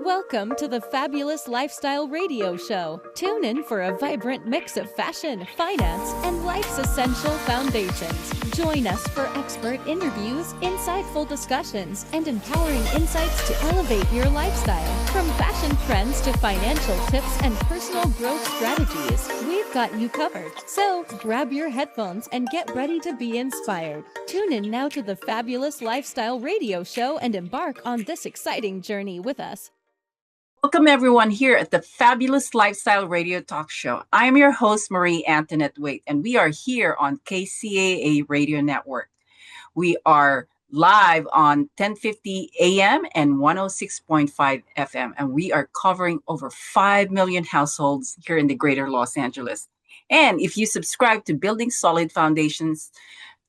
Welcome to the Fabulous Lifestyle Radio Show. Tune in for a vibrant mix of fashion, finance, and life's essential foundations. Join us for expert interviews, insightful discussions, and empowering insights to elevate your lifestyle. From fashion trends to financial tips and personal growth strategies, we've got you covered. So grab your headphones and get ready to be inspired. Tune in now to the Fabulous Lifestyle Radio Show and embark on this exciting journey with us. Welcome everyone here at the Fabulous Lifestyle Radio Talk Show. I am your host, Antonette Waite, and we are here on KCAA Radio Network. We are live on 1050 AM and 106.5 FM, and we are covering over 5 million households here in the greater Los Angeles. And if you subscribe to Building Solid Foundations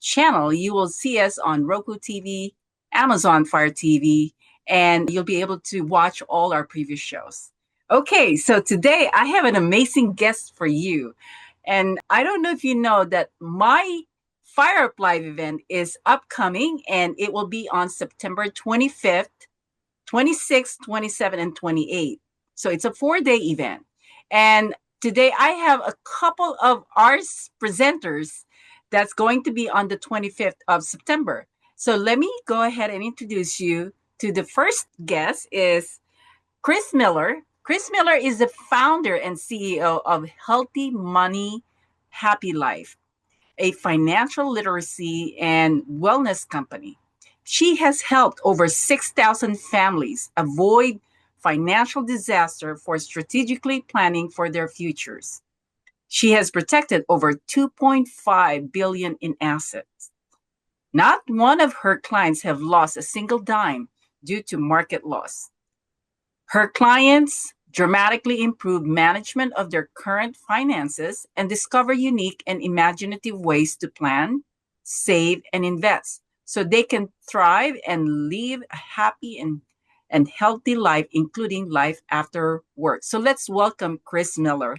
channel, you will see us on Roku TV, Amazon Fire TV, and you'll be able to watch all our previous shows. Okay, so today I have an amazing guest for you. And I don't know if you know that my Fire Up Live event is upcoming, and it will be on September 25th, 26th, 27th, and 28th. So it's a 4-day event. And today I have a couple of arts presenters that's going to be on the 25th of September. So let me go ahead and introduce you to the first guest is Kris Miller. Kris Miller is the founder and CEO of Healthy Money, Happy Life, a financial literacy and wellness company. She has helped over 6,000 families avoid financial disaster for strategically planning for their futures. She has protected over $2.5 billion in assets. Not one of her clients have lost a single dime due to market loss. Her clients dramatically improve management of their current finances and discover unique and imaginative ways to plan, save, and invest so they can thrive and live a happy and healthy life, including life after work. So let's welcome Kris Miller.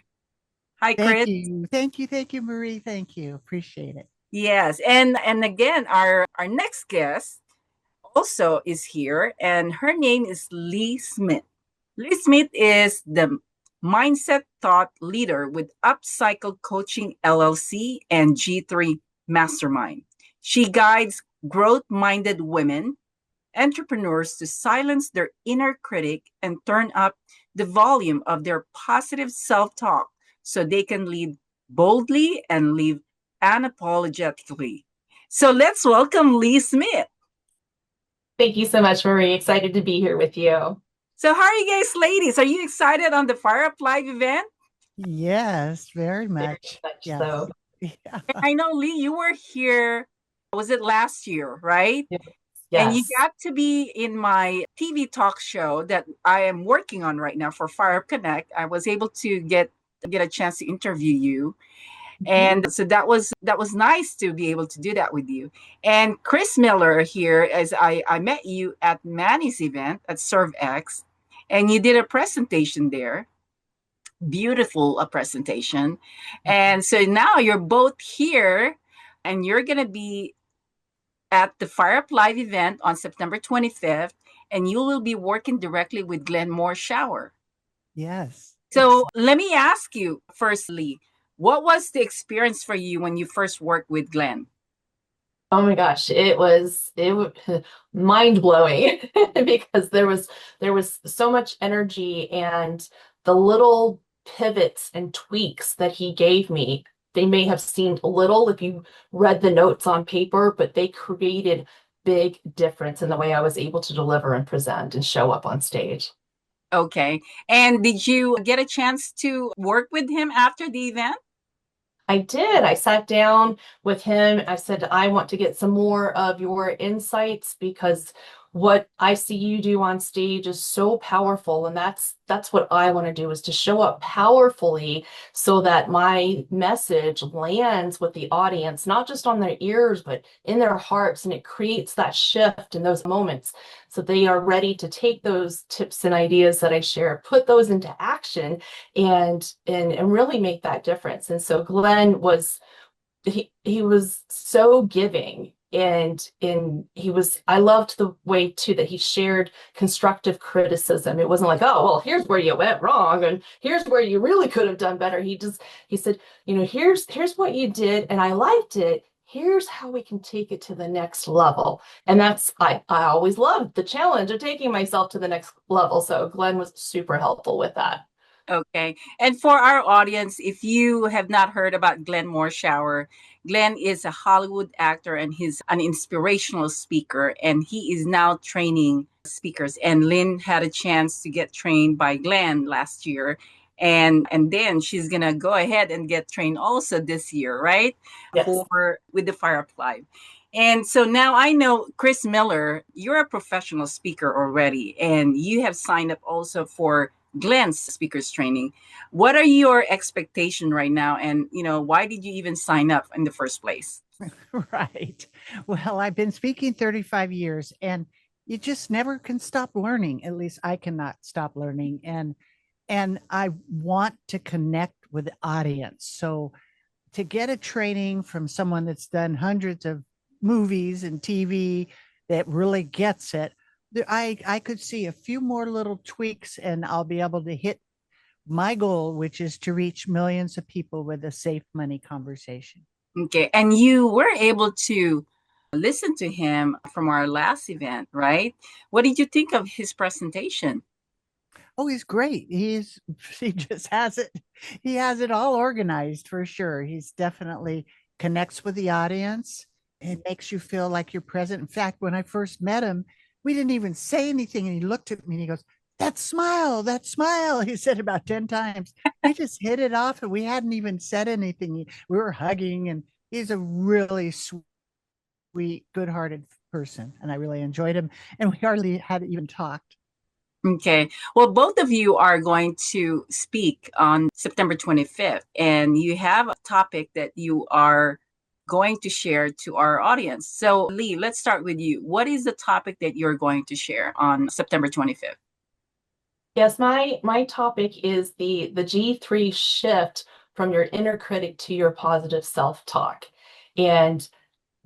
Hi, Kris. Thank you, Marie. Thank you. Appreciate it. Yes. And again, our next guest also is here, and her name is Lee Smith. Lee Smith is the mindset thought leader with Upcycle Coaching LLC and G3 Mastermind. She guides growth-minded women, entrepreneurs to silence their inner critic and turn up the volume of their positive self-talk so they can lead boldly and live unapologetically. So let's welcome Lee Smith. Thank you so much, Marie. Excited to be here with you. So how are you guys, ladies? Are you excited on the Fire Up Live event? Yes, very much. Yes. So. Yeah. I know, Lee, you were here, was it last year, right? Yes. And you got to be in my TV talk show that I am working on right now for Fire Up Connect. I was able to get a chance to interview you. And so that was nice to be able to do that with you. And Kris Miller here, as I met you at Manny's event at ServeX, and you did a presentation there. Beautiful presentation. And so now you're both here, and you're going to be at the Fire Up Live event on September 25th, and you will be working directly with Glenn Moore-Shower. Yes. So let me ask you firstly, what was the experience for you when you first worked with Glenn? Oh my gosh, it was mind blowing because there was so much energy, and the little pivots and tweaks that he gave me, they may have seemed little if you read the notes on paper, but they created big difference in the way I was able to deliver and present and show up on stage. Okay. And did you get a chance to work with him after the event? I did. I sat down with him. I said, I want to get some more of your insights because what I see you do on stage is so powerful. And that's what I want to do, is to show up powerfully so that my message lands with the audience, not just on their ears, but in their hearts. And it creates that shift in those moments so they are ready to take those tips and ideas that I share, put those into action and really make that difference. And so Glenn was, he was so giving And I loved the way too that he shared constructive criticism. It wasn't like, oh, well, here's where you went wrong and here's where you really could have done better. He said, here's what you did and I liked it. Here's how we can take it to the next level. And I always loved the challenge of taking myself to the next level. So Glenn was super helpful with that. Okay. And for our audience, if you have not heard about Glenn Morshower, Glenn is a Hollywood actor and he's an inspirational speaker, and he is now training speakers. And Lynn had a chance to get trained by Glenn last year. And then she's gonna go ahead and get trained also this year, right? Yes. With the Fire Up Live. And so now I know, Kris Miller, you're a professional speaker already, and you have signed up also for Glenn's speakers training. What are your expectations right now? And, why did you even sign up in the first place? Right. Well, I've been speaking 35 years and you just never can stop learning. At least I cannot stop learning. And I want to connect with the audience. So to get a training from someone that's done hundreds of movies and TV that really gets it, I could see a few more little tweaks and I'll be able to hit my goal, which is to reach millions of people with a safe money conversation. Okay. And you were able to listen to him from our last event, right? What did you think of his presentation? Oh, he's great. He just has it. He has it all organized for sure. He's definitely connects with the audience. It makes you feel like you're present. In fact, when I first met him, we didn't even say anything. And he looked at me and he goes, that smile, he said about 10 times. We just hit it off and we hadn't even said anything. We were hugging, and he's a really sweet, good-hearted person. And I really enjoyed him. And we hardly had even talked. Okay. Well, both of you are going to speak on September 25th, and you have a topic that you are going to share to our audience. So, Lee, let's start with you. What is the topic that you're going to share on September 25th? Yes, my topic is the G3 shift from your inner critic to your positive self-talk. And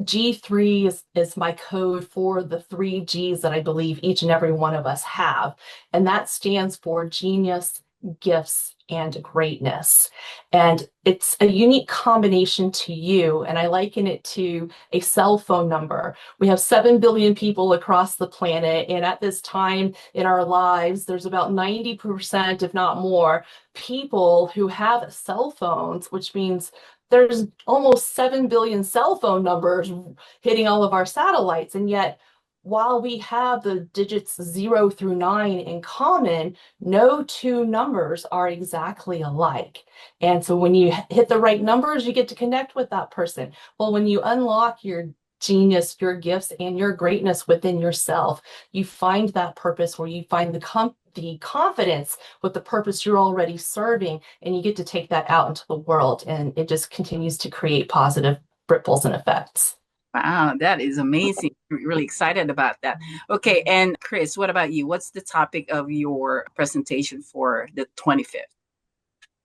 G3 is my code for the 3 G's that I believe each and every one of us have. And that stands for genius, gifts, and greatness. And it's a unique combination to you. And I liken it to a cell phone number. We have 7 billion people across the planet. And at this time in our lives, there's about 90%, if not more, people who have cell phones, which means there's almost 7 billion cell phone numbers hitting all of our satellites. And yet, while we have the digits 0 through 9 in common, no 2 numbers are exactly alike. And so when you hit the right numbers, you get to connect with that person. Well, when you unlock your genius, your gifts, and your greatness within yourself, you find that purpose where you find the confidence with the purpose you're already serving, and you get to take that out into the world, and it just continues to create positive ripples and effects. Wow, that is amazing. I'm really excited about that. Okay, and Kris, what about you? What's the topic of your presentation for the 25th?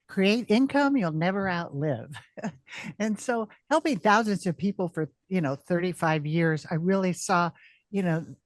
Create income you'll never outlive. And so helping thousands of people for, 35 years, I really saw,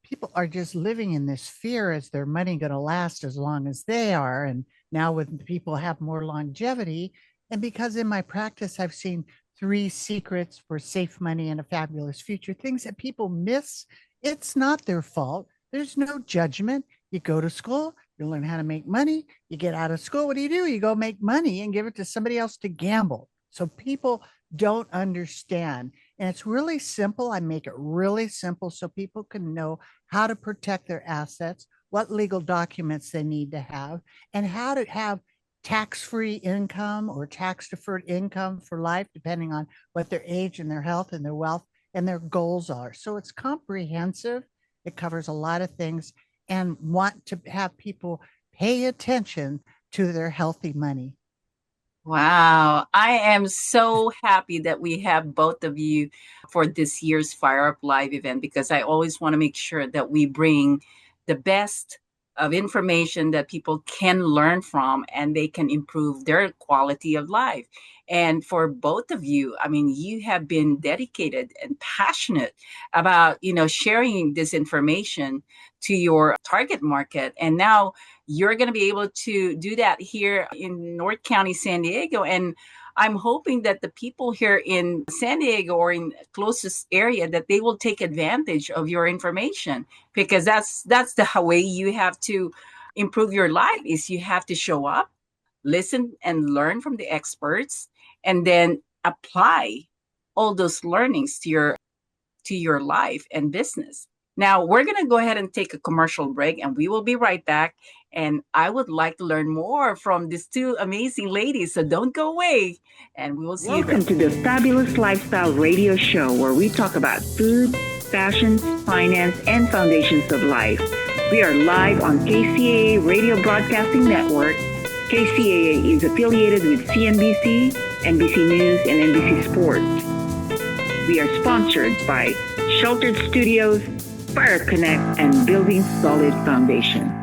people are just living in this fear, is their money going to last as long as they are? And now with people have more longevity. And because in my practice, I've seen 3 secrets for safe money and a fabulous future, things that people miss. It's not their fault. There's no judgment. You go to school, you learn how to make money. You get out of school. What do? You go make money and give it to somebody else to gamble. So people don't understand. And it's really simple. I make it really simple so people can know how to protect their assets, what legal documents they need to have, and how to have tax-free income or tax-deferred income for life, depending on what their age and their health and their wealth and their goals are. So it's comprehensive. It covers a lot of things, and want to have people pay attention to their healthy money. Wow. I am so happy that we have both of you for this year's Fire Up Live event, because I always want to make sure that we bring the best of information that people can learn from, and they can improve their quality of life. And for both of you, I mean, you have been dedicated and passionate about, sharing this information to your target market. And now you're going to be able to do that here in North County, San Diego. And I'm hoping that the people here in San Diego or in closest area, that they will take advantage of your information, because that's the way you have to improve your life. Is you have to show up, listen and learn from the experts, and then apply all those learnings to your life and business. Now, we're going to go ahead and take a commercial break, and we will be right back. And I would like to learn more from these two amazing ladies. So don't go away, and we will see you Welcome to the Fabulous Lifestyle Radio Show, where we talk about food, fashion, finance, and foundations of life. We are live on KCAA Radio Broadcasting Network. KCAA is affiliated with CNBC, NBC News, and NBC Sports. We are sponsored by Sheltered Studios, Fire Connect, and Building Solid Foundation.